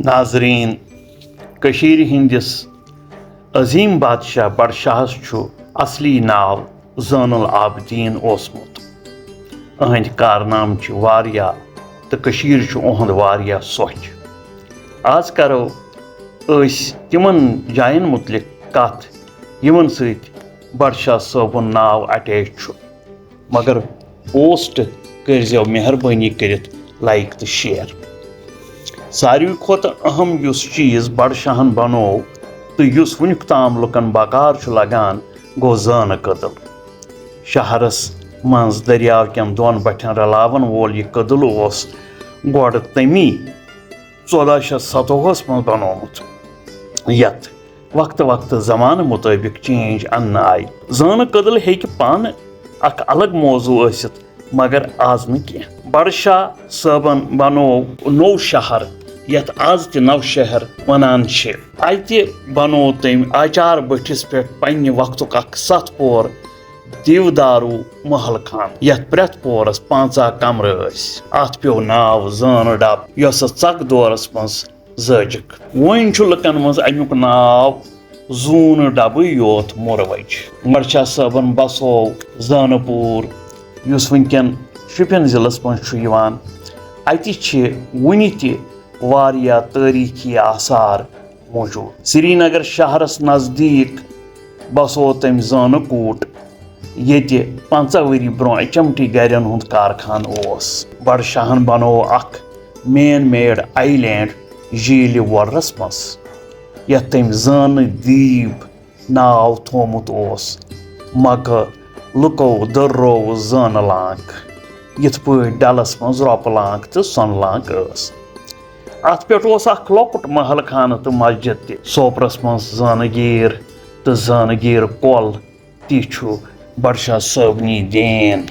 नाजरीन कशीर हिंदिस अजीम बादशाह बडशाहस छु असली नाव ज़ैन-ul-Aabideen ओसमुत। अहंद कारनाम छु वारिया तो कशीर छु ओहंद वारिया सोच। आज करो तिमन जायन मुतलिक कथ यमन सत बडशाह सबन नाव अटैच छु, मगर पोस्ट करजो मेहरबानी करित लाइक तो शेयर। सारी खोत अहम युस चीज बडशाहन बनो तो युस वुनिक ताम लुकन बकार छु लगान गो ज़ान कदल। शहरस मज दरियाव कन दोन बठन रलावन वोल यह कदल ओस गोड़ तमी 1470 मज बनोमुत, यत वक्त वक्त जमान मुताबिक चेंज अन्न आई। ज़ान कदल हेक पान अख अलग मौजू आसित, मगर आज न कह। बडशाह सबन बनो नौ शहर यत आज त नव शहर वनान छे। अति बनो तम आचार बठिस पे पन्ने वक्तुक अख 7 पोर देवदारू महल खान, यत प्रेत पोरस 5 कमर अस। अत पे नाव ज़ान डब यस चक दौरस मज जजिक। वन छु लुकन मज अमुक नाव जून डब योत मुरवज। बडशाह सबन बसो ज़ानपुर युस वनकन शुपियन जिलस मज छु यिवान। अति छे वुनि ते वारिया तारीखी आसार मौजूद। श्रीनगर शहरस नजदीक बसो तम ज़ानकूट, ये 50 वरी ब्रो चमटी गरन हुंद कारखान ओस। बडशाहन बनो अख मैन मेड आइलैंड झील वर्रस मस, यत तम ज़ान दीप नाव थोमुत ओस। मग लुको दर्रो ज़ान लांक, यथ पे डलस मज रोप लांक तो सन लांक अस। अत पे अख लकुट महल खान तो मस्जिद ते। सोपरस मज ज़ानगीर तो ज़ानगीर कोल ती छु बडशाह सबनी देन।